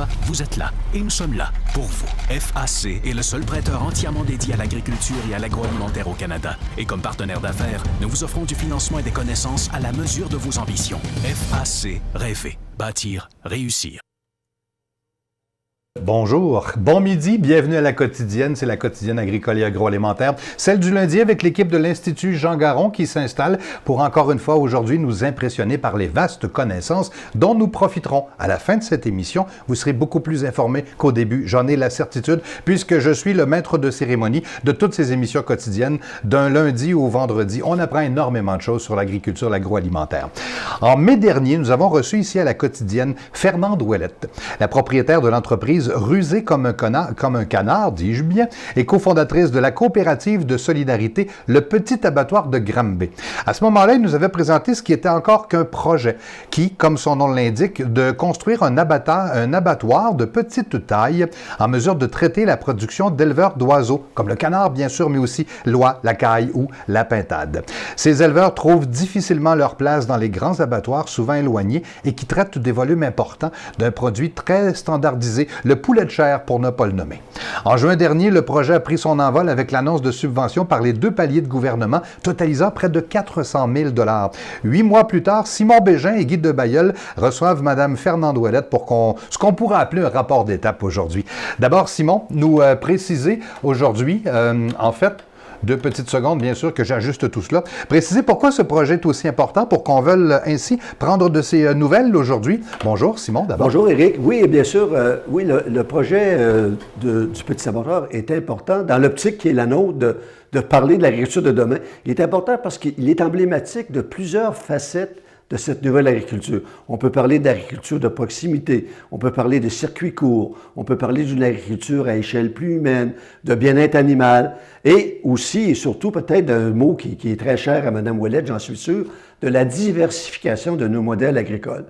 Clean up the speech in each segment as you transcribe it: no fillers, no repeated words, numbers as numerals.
pas, vous êtes là. Et nous sommes là pour vous. FAC est le seul prêteur entièrement dédié à l'agriculture et à l'agroalimentaire au Canada. Et comme partenaire d'affaires, nous vous offrons du financement et des connaissances à la mesure de vos ambitions. FAC, rêver, bâtir, réussir. Bonjour, bon midi, bienvenue à La Quotidienne, c'est la quotidienne agricole et agroalimentaire, celle du lundi avec l'équipe de l'Institut Jean Garon qui s'installe pour encore une fois aujourd'hui nous impressionner par les vastes connaissances dont nous profiterons. À la fin de cette émission, vous serez beaucoup plus informés qu'au début, j'en ai la certitude, puisque je suis le maître de cérémonie de toutes ces émissions quotidiennes d'un lundi au vendredi. On apprend énormément de choses sur l'agriculture, l'agroalimentaire. En mai dernier, nous avons reçu ici à La Quotidienne Fernande Ouellette, la propriétaire de l'entreprise Rusée comme un canard, dis-je bien, et cofondatrice de la coopérative de solidarité Le Petit Abattoir de Granby. À ce moment-là, il nous avait présenté ce qui était encore qu'un projet qui, comme son nom l'indique, de construire un abattoir de petite taille en mesure de traiter la production d'éleveurs d'oiseaux, comme le canard bien sûr, mais aussi l'oie, la caille ou la pintade. Ces éleveurs trouvent difficilement leur place dans les grands abattoirs souvent éloignés et qui traitent des volumes importants d'un produit très standardisé, le poulet de chair pour ne pas le nommer. En juin dernier, le projet a pris son envol avec l'annonce de subventions par les deux paliers de gouvernement, totalisant près de 400 000 $. 8 mois plus tard, Simon Bégin et Guy de Bailleul reçoivent Mme Fernande Ouellette pour ce qu'on pourrait appeler un rapport d'étape aujourd'hui. D'abord, Simon, nous préciser aujourd'hui, en fait, 2 petites secondes, bien sûr, que j'ajuste tout cela. Préciser pourquoi ce projet est aussi important pour qu'on veuille ainsi prendre de ces nouvelles aujourd'hui. Bonjour, Simon, d'abord. Bonjour, Éric. Oui, bien sûr, oui, le projet du Petit Abattoir est important dans l'optique qui est la nôtre de parler de l'agriculture de demain. Il est important parce qu'il est emblématique de plusieurs facettes de cette nouvelle agriculture. On peut parler d'agriculture de proximité, on peut parler de circuits courts, on peut parler d'une agriculture à échelle plus humaine, de bien-être animal, et aussi et surtout peut-être d'un mot qui est très cher à Mme Ouellette, j'en suis sûr, de la diversification de nos modèles agricoles.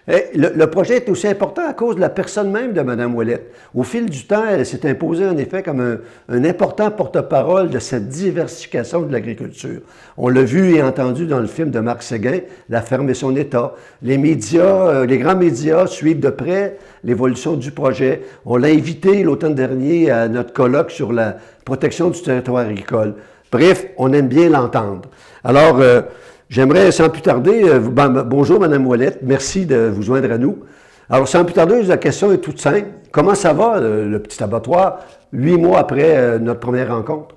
Et le projet est aussi important à cause de la personne même de Mme Ouellette. Au fil du temps, elle s'est imposée en effet comme un important porte-parole de cette diversification de l'agriculture. On l'a vu et entendu dans le film de Marc Séguin, La ferme et son état. Les médias, les grands médias suivent de près l'évolution du projet. On l'a invité l'automne dernier à notre colloque sur la protection du territoire agricole. Bref, on aime bien l'entendre. Alors, j'aimerais, sans plus tarder, bonjour Mme Ouellette, merci de vous joindre à nous. Alors, sans plus tarder, la question est toute simple. Comment ça va, le petit abattoir, 8 mois après notre première rencontre?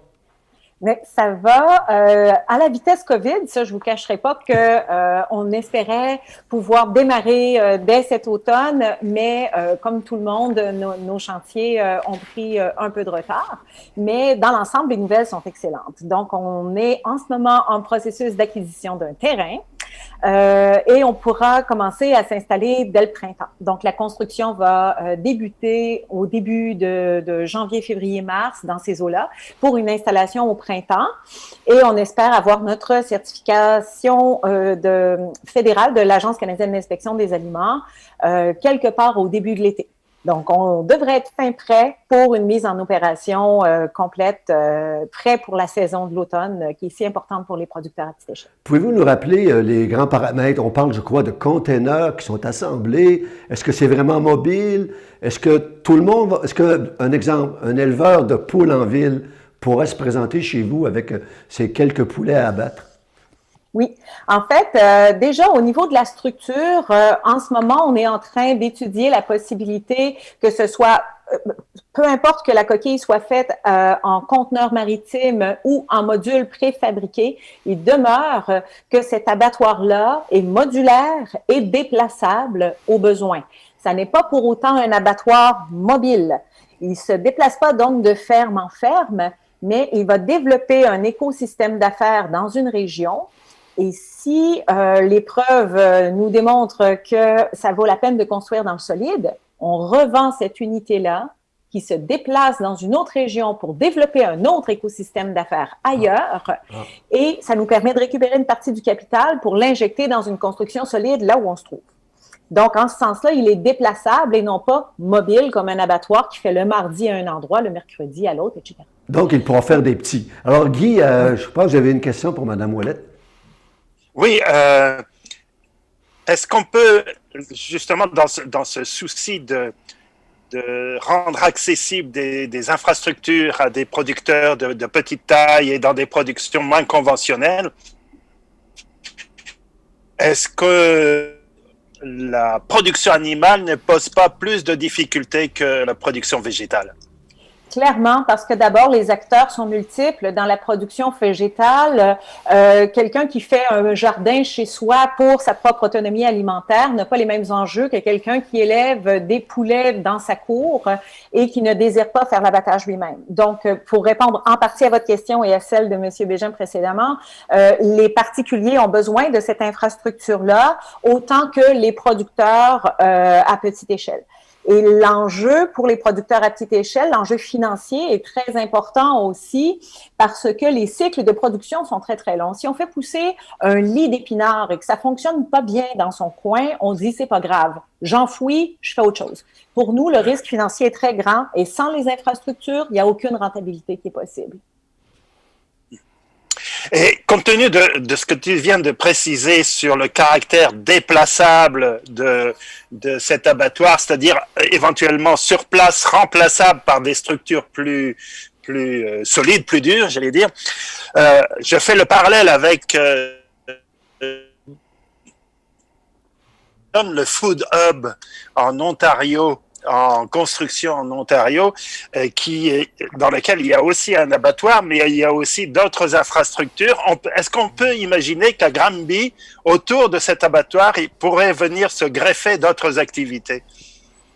Mais ça va à la vitesse COVID, ça je vous cacherai pas que on espérait pouvoir démarrer dès cet automne, mais comme tout le monde, nos chantiers ont pris un peu de retard. Mais dans l'ensemble, les nouvelles sont excellentes. Donc, on est en ce moment en processus d'acquisition d'un terrain. Et on pourra commencer à s'installer dès le printemps. Donc, la construction va débuter au début de janvier, février, mars dans ces eaux-là pour une installation au printemps. Et on espère avoir notre certification fédérale de l'Agence canadienne d'inspection des aliments quelque part au début de l'été. Donc, on devrait être fin prêt pour une mise en opération complète, prêt pour la saison de l'automne, qui est si importante pour les producteurs à petite échelle. Pouvez-vous nous rappeler les grands paramètres? On parle, je crois, de containers qui sont assemblés. Est-ce que c'est vraiment mobile? Est-ce que tout le monde est-ce qu'un exemple, un éleveur de poules en ville pourrait se présenter chez vous avec ses quelques poulets à abattre? Oui. En fait, déjà au niveau de la structure, en ce moment, on est en train d'étudier la possibilité que ce soit, peu importe que la coquille soit faite en conteneur maritime ou en module préfabriqué, il demeure que cet abattoir-là est modulaire et déplaçable au besoin. Ça n'est pas pour autant un abattoir mobile. Il ne se déplace pas donc de ferme en ferme, mais il va développer un écosystème d'affaires dans une région. Et si les preuves nous démontrent que ça vaut la peine de construire dans le solide, on revend cette unité-là qui se déplace dans une autre région pour développer un autre écosystème d'affaires ailleurs. Et ça nous permet de récupérer une partie du capital pour l'injecter dans une construction solide là où on se trouve. Donc, en ce sens-là, il est déplaçable et non pas mobile comme un abattoir qui fait le mardi à un endroit, le mercredi à l'autre, etc. Donc, il pourra faire des petits. Alors, Guy, je pense que vous avez une question pour Mme Ouellette. Oui, est-ce qu'on peut, justement, dans ce souci de rendre accessibles des infrastructures à des producteurs de petite taille et dans des productions moins conventionnelles, est-ce que la production animale ne pose pas plus de difficultés que la production végétale? Clairement, parce que d'abord, les acteurs sont multiples. Dans la production végétale, quelqu'un qui fait un jardin chez soi pour sa propre autonomie alimentaire n'a pas les mêmes enjeux que quelqu'un qui élève des poulets dans sa cour et qui ne désire pas faire l'abattage lui-même. Donc, pour répondre en partie à votre question et à celle de M. Bégin précédemment, les particuliers ont besoin de cette infrastructure-là autant que les producteurs à petite échelle. Et l'enjeu pour les producteurs à petite échelle, l'enjeu financier est très important aussi parce que les cycles de production sont très, très longs. Si on fait pousser un lit d'épinards et que ça fonctionne pas bien dans son coin, on dit c'est pas grave, j'enfouis, je fais autre chose. Pour nous, le risque financier est très grand et sans les infrastructures, il n'y a aucune rentabilité qui est possible. Et compte tenu de ce que tu viens de préciser sur le caractère déplaçable de cet abattoir, c'est-à-dire éventuellement sur place, remplaçable par des structures plus solides, plus dures, j'allais dire, je fais le parallèle avec le Food Hub en Ontario, en construction en Ontario, dans lequel il y a aussi un abattoir, mais il y a aussi d'autres infrastructures. Est-ce qu'on peut imaginer qu'à Granby, autour de cet abattoir, il pourrait venir se greffer d'autres activités?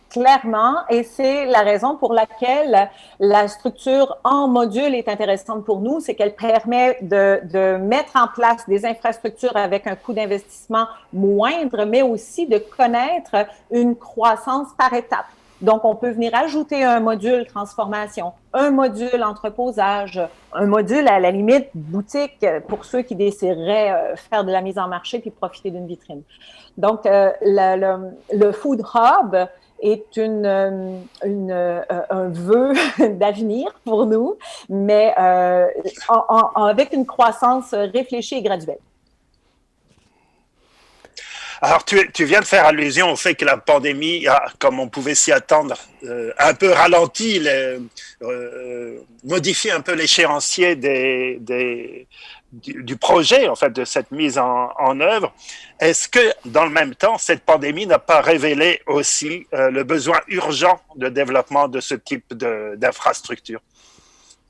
Clairement, et c'est la raison pour laquelle la structure en module est intéressante pour nous, c'est qu'elle permet de mettre en place des infrastructures avec un coût d'investissement moindre, mais aussi de connaître une croissance par étapes. Donc, on peut venir ajouter un module transformation, un module entreposage, un module à la limite boutique pour ceux qui désireraient faire de la mise en marché puis profiter d'une vitrine. Donc, le Food Hub est un vœu d'avenir pour nous, mais avec une croissance réfléchie et graduelle. Alors, tu viens de faire allusion au fait que la pandémie a, comme on pouvait s'y attendre, un peu ralenti, modifié un peu l'échéancier du projet, en fait, de cette mise en œuvre. Est-ce que, dans le même temps, cette pandémie n'a pas révélé aussi le besoin urgent de développement de ce type d'infrastructure?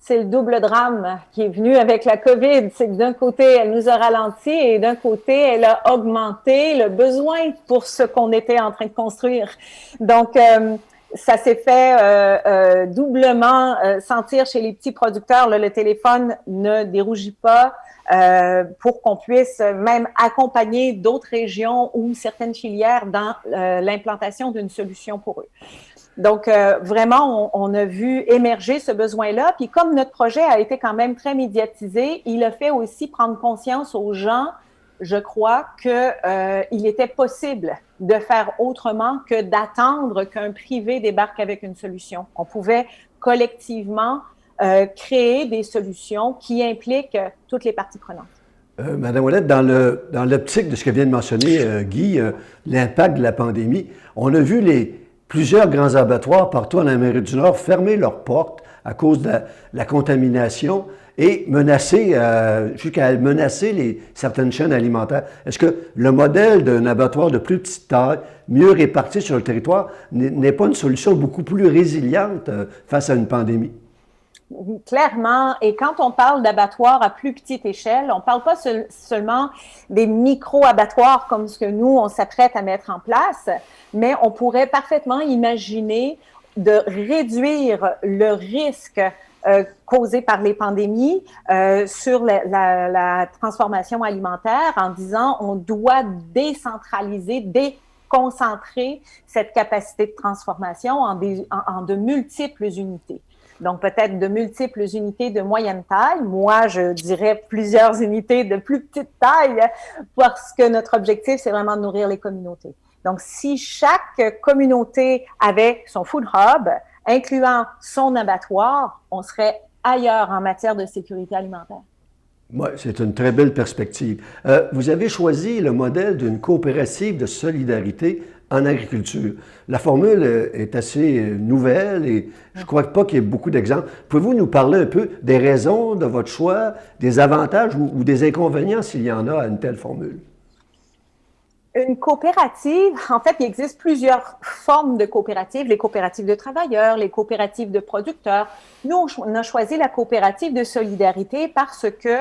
C'est le double drame qui est venu avec la COVID. C'est que d'un côté, elle nous a ralenti et d'un côté, elle a augmenté le besoin pour ce qu'on était en train de construire. Donc, ça s'est fait doublement sentir chez les petits producteurs. Là, le téléphone ne dérougit pas pour qu'on puisse même accompagner d'autres régions ou certaines filières dans l'implantation d'une solution pour eux. Donc, vraiment, on a vu émerger ce besoin-là. Puis comme notre projet a été quand même très médiatisé, il a fait aussi prendre conscience aux gens, je crois, qu'il était possible de faire autrement que d'attendre qu'un privé débarque avec une solution. On pouvait collectivement créer des solutions qui impliquent toutes les parties prenantes. Madame Ouellette, dans l'optique de ce que vient de mentionner Guy, l'impact de la pandémie, on a vu plusieurs grands abattoirs partout en Amérique du Nord fermer leurs portes à cause de la contamination et jusqu'à menacer certaines chaînes alimentaires. Est-ce que le modèle d'un abattoir de plus petite taille, mieux réparti sur le territoire, n'est pas une solution beaucoup plus résiliente face à une pandémie? Clairement, et quand on parle d'abattoirs à plus petite échelle, on ne parle pas seulement des micro-abattoirs comme ce que nous, on s'apprête à mettre en place, mais on pourrait parfaitement imaginer de réduire le risque causé par les pandémies sur la transformation alimentaire en disant on doit décentraliser, déconcentrer cette capacité de transformation en de multiples unités. Donc, peut-être de multiples unités de moyenne taille. Moi, je dirais plusieurs unités de plus petite taille parce que notre objectif, c'est vraiment de nourrir les communautés. Donc, si chaque communauté avait son food hub, incluant son abattoir, on serait ailleurs en matière de sécurité alimentaire. Oui, c'est une très belle perspective. Vous avez choisi le modèle d'une coopérative de solidarité en agriculture. La formule est assez nouvelle et je ne crois pas qu'il y ait beaucoup d'exemples. Pouvez-vous nous parler un peu des raisons de votre choix, des avantages ou des inconvénients s'il y en a à une telle formule? Une coopérative, en fait, il existe plusieurs formes de coopératives, les coopératives de travailleurs, les coopératives de producteurs. Nous, on a choisi la coopérative de solidarité parce que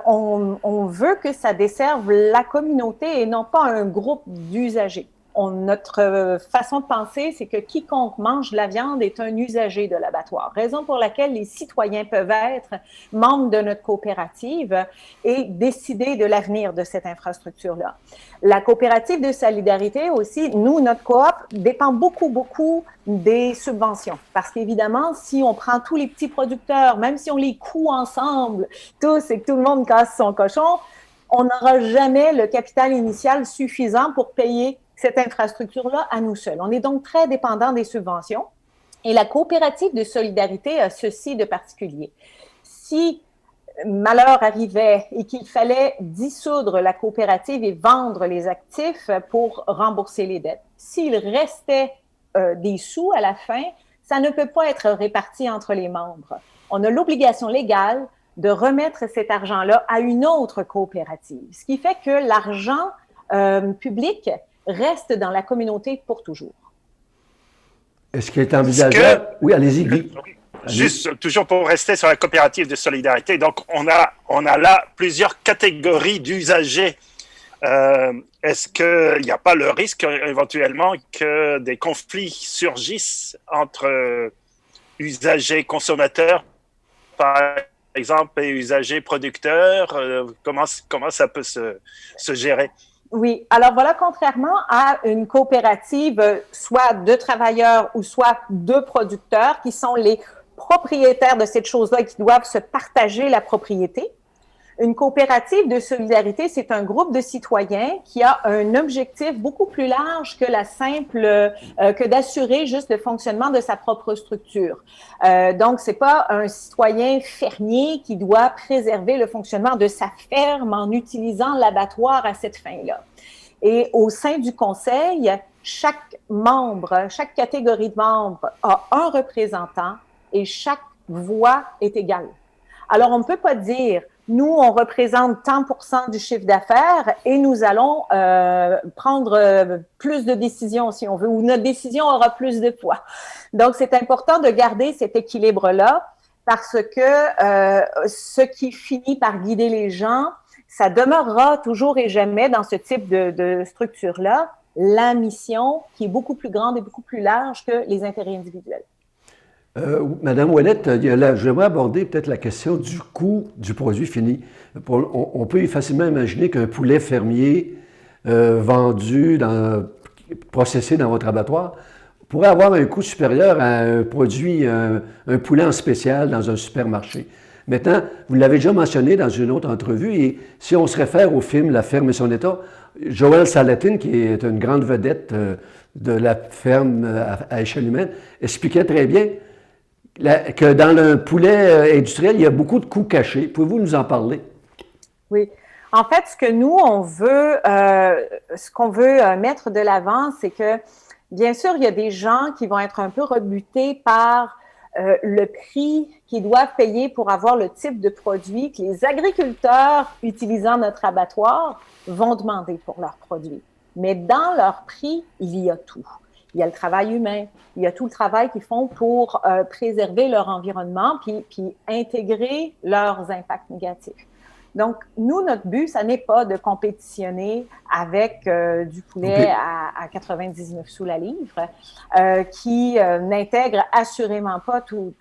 on veut que ça desserve la communauté et non pas un groupe d'usagers. Notre façon de penser, c'est que quiconque mange de la viande est un usager de l'abattoir. Raison pour laquelle les citoyens peuvent être membres de notre coopérative et décider de l'avenir de cette infrastructure-là. La coopérative de solidarité aussi, nous, notre coop, dépend beaucoup des subventions. Parce qu'évidemment, si on prend tous les petits producteurs, même si on les coud ensemble, tous, et que tout le monde casse son cochon, on n'aura jamais le capital initial suffisant pour payer cette infrastructure-là à nous seuls. On est donc très dépendant des subventions. Et la coopérative de solidarité a ceci de particulier. Si malheur arrivait et qu'il fallait dissoudre la coopérative et vendre les actifs pour rembourser les dettes, s'il restait des sous à la fin, ça ne peut pas être réparti entre les membres. On a l'obligation légale de remettre cet argent-là à une autre coopérative, ce qui fait que l'argent public reste dans la communauté pour toujours. Est-ce qu'il est envisageable? Oui, allez-y, Guy. Juste, toujours pour rester sur la coopérative de solidarité, donc on a là plusieurs catégories d'usagers. Est-ce qu'il n'y a pas le risque éventuellement que des conflits surgissent entre usagers consommateurs, par exemple, et usagers producteurs? Comment ça peut se gérer? Oui. Alors voilà, contrairement à une coopérative, soit de travailleurs ou soit de producteurs, qui sont les propriétaires de cette chose-là et qui doivent se partager la propriété, une coopérative de solidarité, c'est un groupe de citoyens qui a un objectif beaucoup plus large que que d'assurer juste le fonctionnement de sa propre structure. Donc, c'est pas un citoyen fermier qui doit préserver le fonctionnement de sa ferme en utilisant l'abattoir à cette fin-là. Et au sein du conseil, chaque catégorie de membres a un représentant et chaque voix est égale. Alors, on ne peut pas dire nous, on représente tant % du chiffre d'affaires et nous allons prendre plus de décisions, si on veut, ou notre décision aura plus de poids. Donc, c'est important de garder cet équilibre-là parce que ce qui finit par guider les gens, ça demeurera toujours et jamais dans ce type de structure-là, la mission qui est beaucoup plus grande et beaucoup plus large que les intérêts individuels. Madame Ouellette, j'aimerais aborder peut-être la question du coût du produit fini. On peut facilement imaginer qu'un poulet fermier processé dans votre abattoir pourrait avoir un coût supérieur à un produit, un poulet en spécial dans un supermarché. Maintenant, vous l'avez déjà mentionné dans une autre entrevue, et si on se réfère au film La ferme et son état, Joël Salatin, qui est une grande vedette de la ferme à échelle humaine, expliquait très bien que dans le poulet industriel, il y a beaucoup de coûts cachés. Pouvez-vous nous en parler? Oui. En fait, ce que nous, ce qu'on veut mettre de l'avant, c'est que, bien sûr, il y a des gens qui vont être un peu rebutés par le prix qu'ils doivent payer pour avoir le type de produit que les agriculteurs utilisant notre abattoir vont demander pour leurs produits. Mais dans leur prix, il y a tout. Il y a le travail humain, il y a tout le travail qu'ils font pour préserver leur environnement puis intégrer leurs impacts négatifs. Donc, nous, notre but, ça n'est pas de compétitionner avec du poulet à 99 sous la livre, qui n'intègre assurément pas tous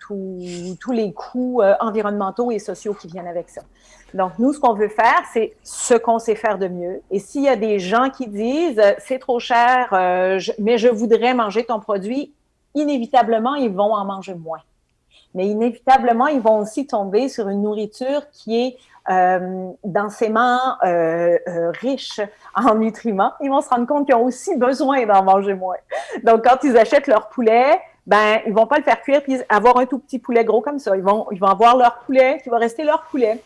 les coûts environnementaux et sociaux qui viennent avec ça. Donc, nous, ce qu'on veut faire, c'est ce qu'on sait faire de mieux. Et s'il y a des gens qui disent « c'est trop cher, mais je voudrais manger ton produit », inévitablement, ils vont en manger moins. Mais inévitablement, ils vont aussi tomber sur une nourriture qui est densément riche en nutriments. Ils vont se rendre compte qu'ils ont aussi besoin d'en manger moins. Donc, quand ils achètent leur poulet, ils vont pas le faire cuire puis avoir un tout petit poulet gros comme ça. Ils vont avoir leur poulet qui va rester leur poulet.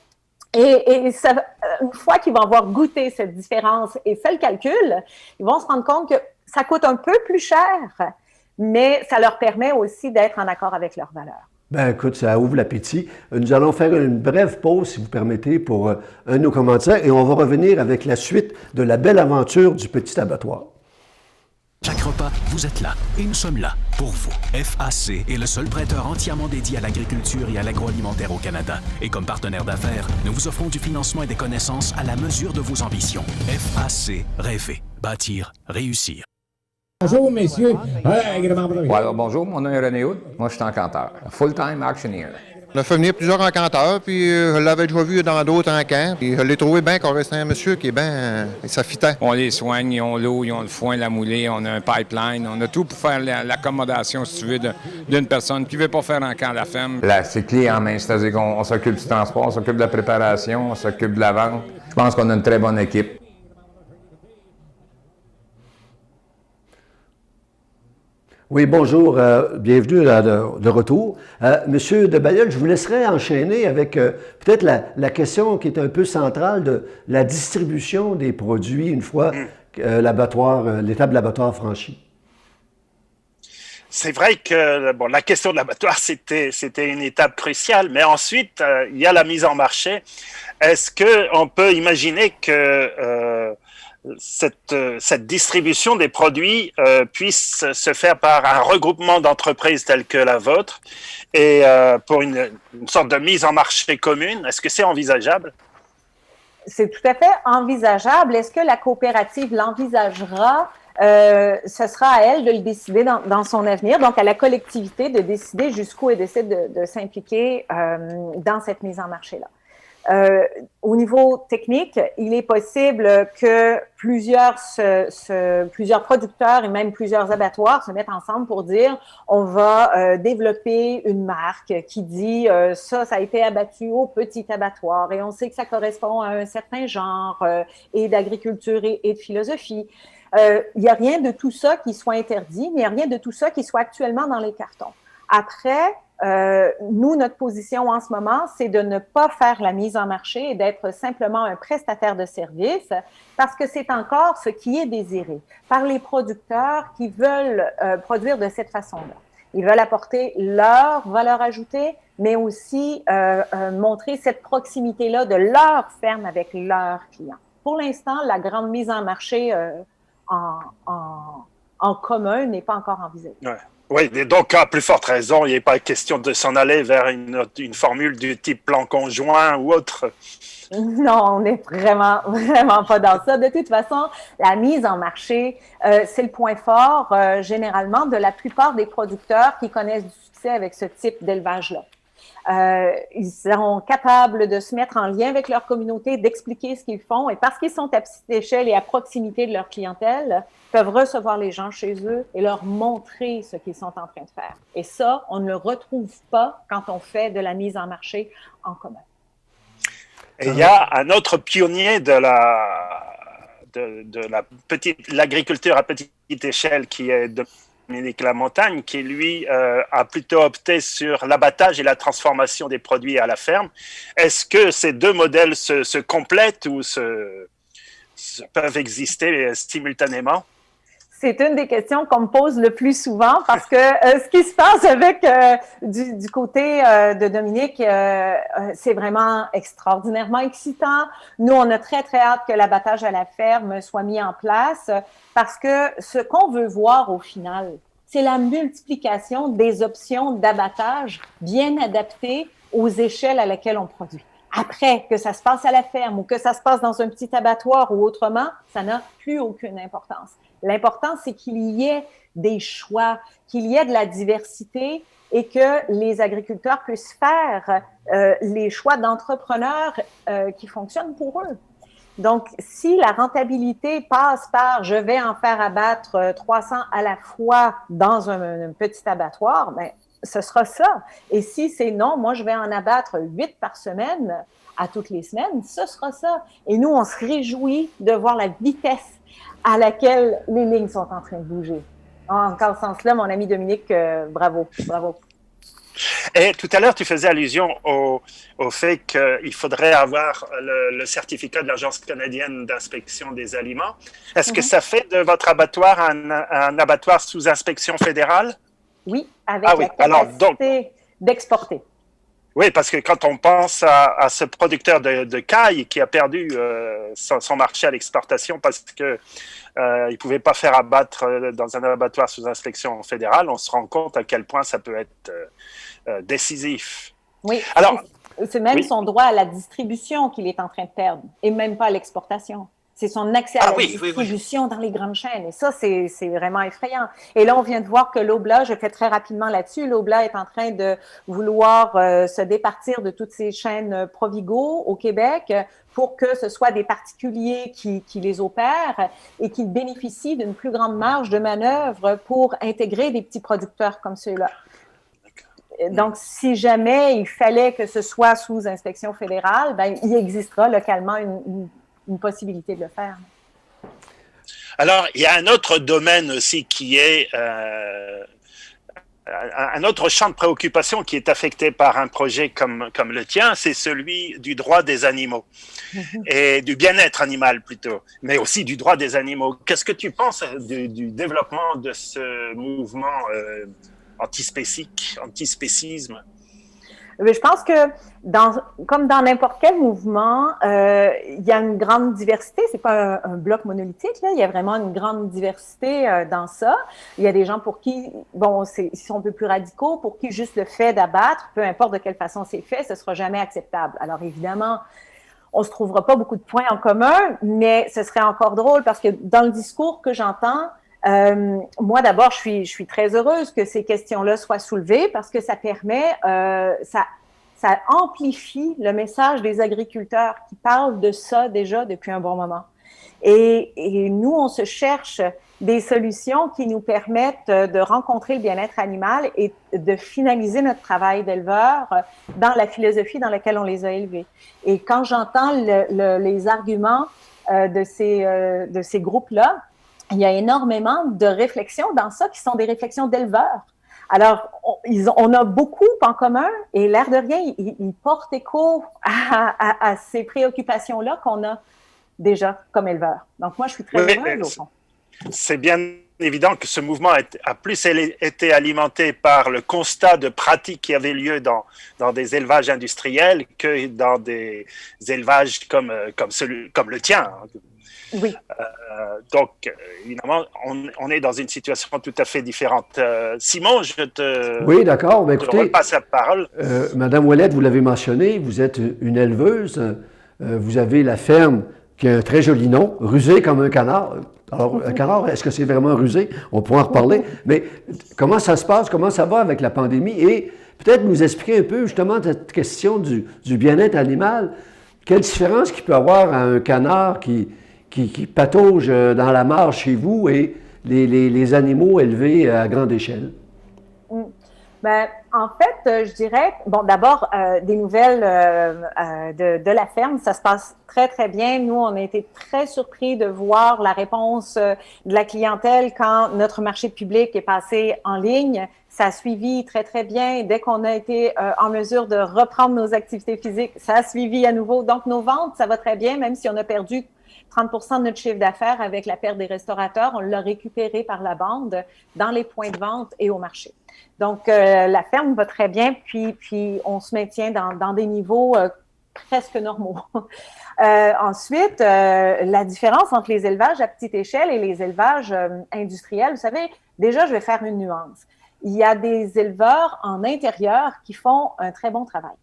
Et ça, une fois qu'ils vont avoir goûté cette différence et fait le calcul, ils vont se rendre compte que ça coûte un peu plus cher, mais ça leur permet aussi d'être en accord avec leurs valeurs. Ben écoute, ça ouvre l'appétit. Nous allons faire une brève pause, si vous permettez, pour un de nos commentaires, et on va revenir avec la suite de la belle aventure du petit abattoir. Chaque repas, vous êtes là et nous sommes là pour vous. FAC est le seul prêteur entièrement dédié à l'agriculture et à l'agroalimentaire au Canada. Et comme partenaire d'affaires, nous vous offrons du financement et des connaissances à la mesure de vos ambitions. FAC, rêver, bâtir, réussir. Bonjour, messieurs. Alors, bonjour, mon nom est René Houd. Moi, je suis encanteur. Full-time actionnaire. On a fait venir plusieurs encanteurs, puis je l'avais déjà vu dans d'autres encans. Puis je l'ai trouvé bien qu'on un monsieur qui est bien... ça fitait. On les soigne, ils ont l'eau, ils ont le foin, la moulée, on a un pipeline, on a tout pour faire l'accommodation, si tu veux, d'une personne qui ne veut pas faire un camp à la ferme. Là, c'est clé en main, c'est-à-dire qu'on s'occupe du transport, on s'occupe de la préparation, on s'occupe de la vente. Je pense qu'on a une très bonne équipe. Oui, bonjour, bienvenue de retour. Monsieur de Bailleul, je vous laisserai enchaîner avec peut-être la question qui est un peu centrale de la distribution des produits une fois l'étape de l'abattoir franchie. C'est vrai que bon, la question de l'abattoir, c'était une étape cruciale, mais ensuite, il y a la mise en marché. Est-ce qu'on peut imaginer que cette distribution des produits puisse se faire par un regroupement d'entreprises telles que la vôtre et pour une sorte de mise en marché commune? Est-ce que c'est envisageable? C'est tout à fait envisageable. Est-ce que la coopérative l'envisagera? Ce sera à elle de le décider dans son avenir, donc à la collectivité de décider jusqu'où elle décide de s'impliquer dans cette mise en marché-là. Au niveau technique, il est possible que plusieurs producteurs et même plusieurs abattoirs se mettent ensemble pour dire on va développer une marque qui dit ça a été abattu au petit abattoir et on sait que ça correspond à un certain genre et d'agriculture et de philosophie. Il n'y a rien de tout ça qui soit interdit, mais il n'y a rien de tout ça qui soit actuellement dans les cartons. Après, nous, notre position en ce moment, c'est de ne pas faire la mise en marché et d'être simplement un prestataire de service parce que c'est encore ce qui est désiré par les producteurs qui veulent produire de cette façon-là. Ils veulent apporter leur valeur ajoutée, mais aussi montrer cette proximité-là de leur ferme avec leurs clients. Pour l'instant, la grande mise en marché en commun n'est pas encore envisagée. Ouais. Oui, et donc à plus forte raison, il n'est pas question de s'en aller vers une formule du type plan conjoint ou autre. Non, on n'est vraiment pas dans ça. De toute façon, la mise en marché, c'est le point fort généralement de la plupart des producteurs qui connaissent du succès avec ce type d'élevage-là. Ils seront capables de se mettre en lien avec leur communauté, d'expliquer ce qu'ils font et parce qu'ils sont à petite échelle et à proximité de leur clientèle, peuvent recevoir les gens chez eux et leur montrer ce qu'ils sont en train de faire. Et ça, on ne le retrouve pas quand on fait de la mise en marché en commun. Et il y a un autre pionnier de l'agriculture à petite échelle qui est Dominique Lamontagne, qui lui a plutôt opté sur l'abattage et la transformation des produits à la ferme. Est-ce que ces deux modèles se complètent ou peuvent exister simultanément? C'est une des questions qu'on me pose le plus souvent parce que ce qui se passe avec du côté de Dominique, c'est vraiment extraordinairement excitant. Nous, on a très, très hâte que l'abattage à la ferme soit mis en place parce que ce qu'on veut voir au final, c'est la multiplication des options d'abattage bien adaptées aux échelles à laquelle on produit. Après, que ça se passe à la ferme ou que ça se passe dans un petit abattoir ou autrement, ça n'a plus aucune importance. L'important, c'est qu'il y ait des choix, qu'il y ait de la diversité et que les agriculteurs puissent faire les choix d'entrepreneurs qui fonctionnent pour eux. Donc, si la rentabilité passe par « je vais en faire abattre 300 à la fois dans un petit abattoir », ben, ce sera ça. Et si c'est non, moi, je vais en abattre 8 par semaine à toutes les semaines, ce sera ça. Et nous, on se réjouit de voir la vitesse à laquelle les lignes sont en train de bouger. En ce sens-là, mon ami Dominique, bravo, bravo. Et tout à l'heure, tu faisais allusion au fait qu'il faudrait avoir le certificat de l'Agence canadienne d'inspection des aliments. Est-ce que ça fait de votre abattoir un abattoir sous inspection fédérale? Oui, avec la capacité d'exporter. Oui, parce que quand on pense à ce producteur de caille qui a perdu son marché à l'exportation parce que il ne pouvait pas faire abattre dans un abattoir sous inspection fédérale, on se rend compte à quel point ça peut être décisif. Oui, alors, c'est même son droit à la distribution qu'il est en train de perdre, et même pas à l'exportation. C'est son accès à la distribution dans les grandes chaînes. Et ça, c'est vraiment effrayant. Et là, on vient de voir que l'Obla, je fais très rapidement là-dessus, l'Obla est en train de vouloir se départir de toutes ces chaînes Provigo au Québec pour que ce soit des particuliers qui les opèrent et qui bénéficient d'une plus grande marge de manœuvre pour intégrer des petits producteurs comme ceux-là. Donc, si jamais il fallait que ce soit sous inspection fédérale, ben, il existera localement une possibilité de le faire. Alors, il y a un autre domaine aussi qui est un autre champ de préoccupation qui est affecté par un projet comme le tien, c'est celui du droit des animaux et du bien-être animal plutôt, mais aussi du droit des animaux. Qu'est-ce que tu penses du développement de ce mouvement antispécisme? Je pense que, comme dans n'importe quel mouvement, il y a une grande diversité. C'est pas un bloc monolithique, là. Il y a vraiment une grande diversité dans ça. Il y a des gens pour qui, bon, ils sont un peu plus radicaux, pour qui juste le fait d'abattre, peu importe de quelle façon c'est fait, ce sera jamais acceptable. Alors évidemment, on se trouvera pas beaucoup de points en commun, mais ce serait encore drôle parce que dans le discours que j'entends, moi, d'abord, je suis très heureuse que ces questions-là soient soulevées parce que ça permet, ça amplifie le message des agriculteurs qui parlent de ça déjà depuis un bon moment. Et nous, on se cherche des solutions qui nous permettent de rencontrer le bien-être animal et de finaliser notre travail d'éleveur dans la philosophie dans laquelle on les a élevés. Et quand j'entends les arguments de ces groupes-là, il y a énormément de réflexions dans ça qui sont des réflexions d'éleveurs. Alors, on a beaucoup en commun et l'air de rien, ils portent écho à ces préoccupations-là qu'on a déjà comme éleveurs. Donc, moi, je suis très heureuse au fond. C'est bien évident que ce mouvement a plus été alimenté par le constat de pratiques qui avaient lieu dans des élevages industriels que dans des élevages comme le tien. Oui. Donc, évidemment, on est dans une situation tout à fait différente. Simon, je te repasse la parole. Madame Ouellette, vous l'avez mentionné, vous êtes une éleveuse. Vous avez la ferme qui a un très joli nom, rusé comme un canard. Alors, un canard, est-ce que c'est vraiment rusé? On pourra en reparler. Mais comment ça se passe? Comment ça va avec la pandémie? Et peut-être nous expliquer un peu justement cette question du bien-être animal. Quelle différence qu'il peut y avoir à un canard qui patauge dans la marge chez vous et les animaux élevés à grande échelle? Ben, en fait, je dirais, bon, d'abord, des nouvelles de la ferme, ça se passe très, très bien. Nous, on a été très surpris de voir la réponse de la clientèle quand notre marché public est passé en ligne. Ça a suivi très, très bien. Dès qu'on a été en mesure de reprendre nos activités physiques, ça a suivi à nouveau. Donc, nos ventes, ça va très bien, même si on a perdu 30% de notre chiffre d'affaires avec la perte des restaurateurs, on l'a récupéré par la bande dans les points de vente et au marché. Donc, la ferme va très bien, puis on se maintient dans des niveaux presque normaux. Ensuite, la différence entre les élevages à petite échelle et les élevages industriels, vous savez, déjà, je vais faire une nuance. Il y a des éleveurs en intérieur qui font un très bon travail.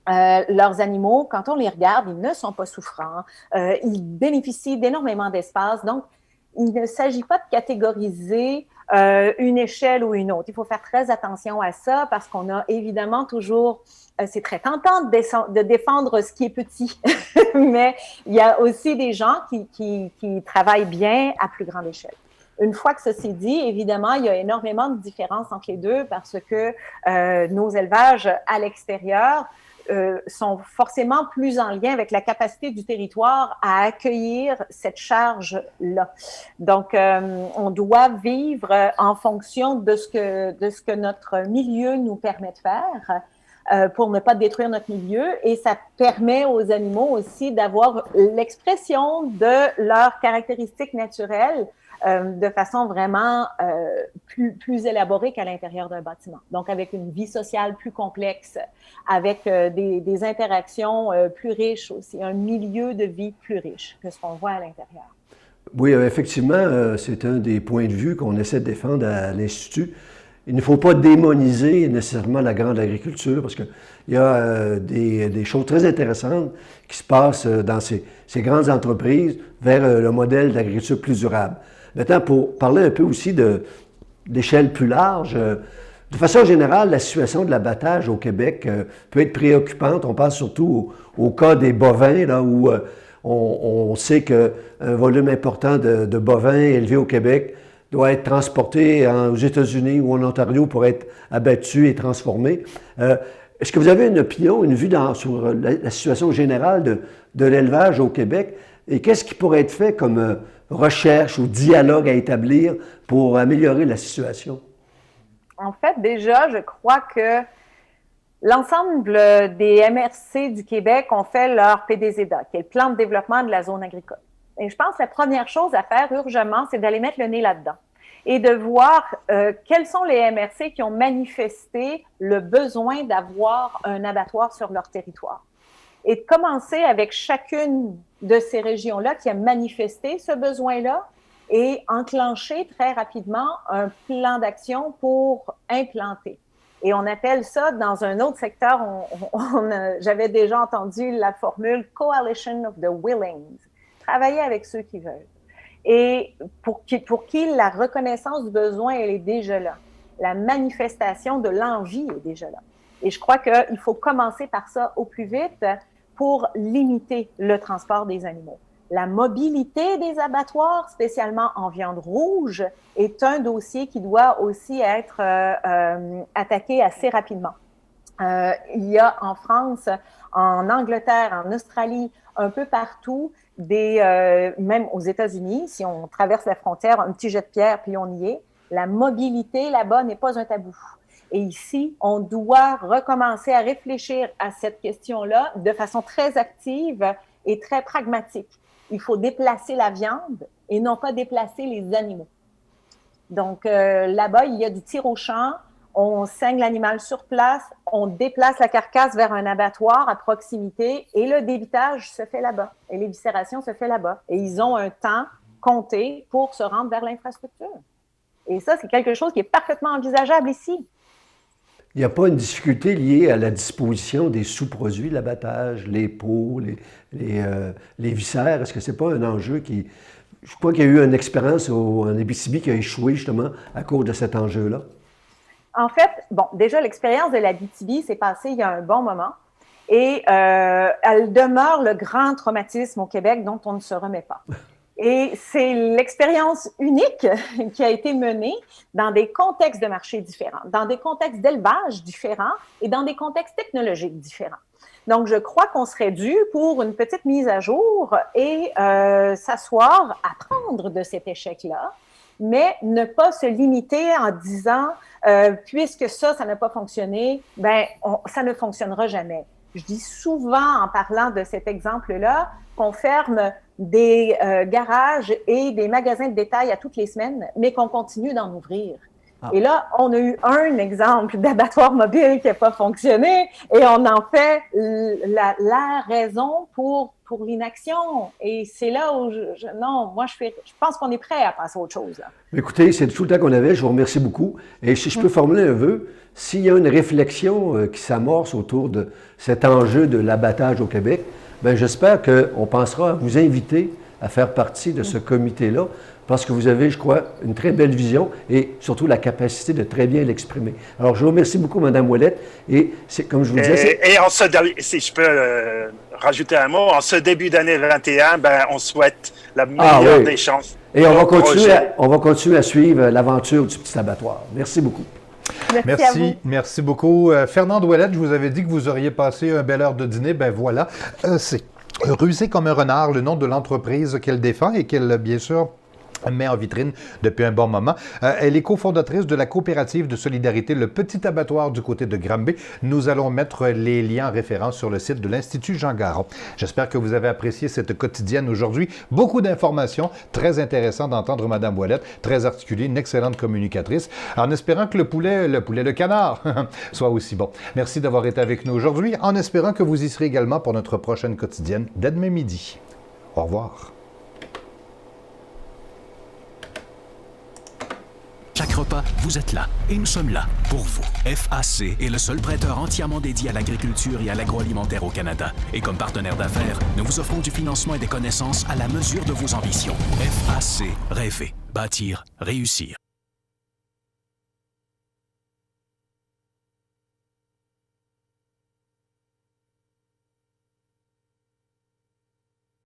Leurs animaux, quand on les regarde, ils ne sont pas souffrants, ils bénéficient d'énormément d'espace. Donc, il ne s'agit pas de catégoriser une échelle ou une autre. Il faut faire très attention à ça parce qu'on a évidemment toujours, c'est très tentant de défendre ce qui est petit, mais il y a aussi des gens qui travaillent bien à plus grande échelle. Une fois que ça s'est dit, évidemment, il y a énormément de différences entre les deux parce que nos élevages à l'extérieur sont forcément plus en lien avec la capacité du territoire à accueillir cette charge-là. Donc, on doit vivre en fonction de ce que notre milieu nous permet de faire pour ne pas détruire notre milieu. Et ça permet aux animaux aussi d'avoir l'expression de leurs caractéristiques naturelles de façon vraiment plus élaborée qu'à l'intérieur d'un bâtiment. Donc, avec une vie sociale plus complexe, avec des interactions plus riches aussi, un milieu de vie plus riche que ce qu'on voit à l'intérieur. Oui, effectivement, c'est un des points de vue qu'on essaie de défendre à l'Institut. Il ne faut pas démoniser nécessairement la grande agriculture parce qu'il y a des choses très intéressantes qui se passent dans ces grandes entreprises vers le modèle d'agriculture plus durable. Maintenant, pour parler un peu aussi d'échelle plus large, de façon générale, la situation de l'abattage au Québec peut être préoccupante. On pense surtout au cas des bovins, là, où on sait qu'un volume important de bovins élevés au Québec doit être transporté aux États-Unis ou en Ontario pour être abattu et transformé. Est-ce que vous avez une opinion, une vue sur la situation générale de l'élevage au Québec et qu'est-ce qui pourrait être fait comme recherche ou dialogue à établir pour améliorer la situation? En fait, déjà, je crois que l'ensemble des MRC du Québec ont fait leur PDZA, qui est le plan de développement de la zone agricole. Et je pense que la première chose à faire urgemment, c'est d'aller mettre le nez là-dedans et de voir quels sont les MRC qui ont manifesté le besoin d'avoir un abattoir sur leur territoire. Et de commencer avec chacune de ces régions-là qui a manifesté ce besoin-là et enclencher très rapidement un plan d'action pour implanter. Et on appelle ça, dans un autre secteur, j'avais déjà entendu la formule « Coalition of the Willing », travailler avec ceux qui veulent. Et pour qui la reconnaissance du besoin, elle est déjà là. La manifestation de l'envie est déjà là. Et je crois qu'il faut commencer par ça au plus vite pour limiter le transport des animaux. La mobilité des abattoirs, spécialement en viande rouge, est un dossier qui doit aussi être attaqué assez rapidement. Il y a en France, en Angleterre, en Australie, un peu partout, même aux États-Unis, si on traverse la frontière, un petit jet de pierre, puis on y est, la mobilité là-bas n'est pas un tabou. Et ici, on doit recommencer à réfléchir à cette question-là de façon très active et très pragmatique. Il faut déplacer la viande et non pas déplacer les animaux. Donc, là-bas, il y a du tir au champ, on saigne l'animal sur place, on déplace la carcasse vers un abattoir à proximité et le débitage se fait là-bas et l'éviscération se fait là-bas. Et ils ont un temps compté pour se rendre vers l'infrastructure. Et ça, c'est quelque chose qui est parfaitement envisageable ici. Il n'y a pas une difficulté liée à la disposition des sous-produits de l'abattage, les peaux, les viscères? Est-ce que ce n'est pas un enjeu qui... Je crois qu'il y a eu une expérience en Abitibi qui a échoué justement à cause de cet enjeu-là. En fait, bon, déjà, l'expérience de l'Abitibi s'est passée il y a un bon moment et elle demeure le grand traumatisme au Québec dont on ne se remet pas. Et c'est l'expérience unique qui a été menée dans des contextes de marché différents, dans des contextes d'élevage différents et dans des contextes technologiques différents. Donc, je crois qu'on serait dû pour une petite mise à jour et s'asseoir, apprendre de cet échec-là, mais ne pas se limiter en disant puisque ça n'a pas fonctionné, ça ne fonctionnera jamais. Je dis souvent en parlant de cet exemple-là qu'on ferme des garages et des magasins de détail à toutes les semaines, mais qu'on continue d'en ouvrir. Ah. Et là, on a eu un exemple d'abattoir mobile qui n'a pas fonctionné et on en fait la raison pour l'inaction. Et c'est là où je pense qu'on est prêt à passer à autre chose. Là. Écoutez, c'est tout le temps qu'on avait. Je vous remercie beaucoup. Et si je peux formuler un vœu, s'il y a une réflexion qui s'amorce autour de cet enjeu de l'abattage au Québec, j'espère qu'on pensera à vous inviter à faire partie de ce comité-là, parce que vous avez, je crois, une très belle vision et surtout la capacité de très bien l'exprimer. Alors, je vous remercie beaucoup, Mme Ouellette. Et c'est comme je vous disais... si je peux rajouter un mot, en ce début d'année 21, on souhaite la meilleure des chances. Et on va continuer à suivre l'aventure du petit abattoir. Merci beaucoup. Merci à vous. Merci beaucoup. Fernande Ouellette, je vous avais dit que vous auriez passé une belle heure de dîner. Ben voilà, c'est Rusé comme un renard, le nom de l'entreprise qu'elle défend et qu'elle, bien sûr, met en vitrine depuis un bon moment. Elle est cofondatrice de la coopérative de solidarité Le Petit Abattoir du côté de Granby. Nous allons mettre les liens en référence sur le site de l'Institut Jean Garon. J'espère que vous avez apprécié cette quotidienne aujourd'hui. Beaucoup d'informations, très intéressant d'entendre Mme Ouellette, très articulée, une excellente communicatrice, en espérant que le canard soit aussi bon. Merci d'avoir été avec nous aujourd'hui, en espérant que vous y serez également pour notre prochaine quotidienne dès demain midi. Au revoir. Chaque repas, vous êtes là et nous sommes là pour vous. FAC est le seul prêteur entièrement dédié à l'agriculture et à l'agroalimentaire au Canada. Et comme partenaire d'affaires, nous vous offrons du financement et des connaissances à la mesure de vos ambitions. FAC, rêver, bâtir, réussir.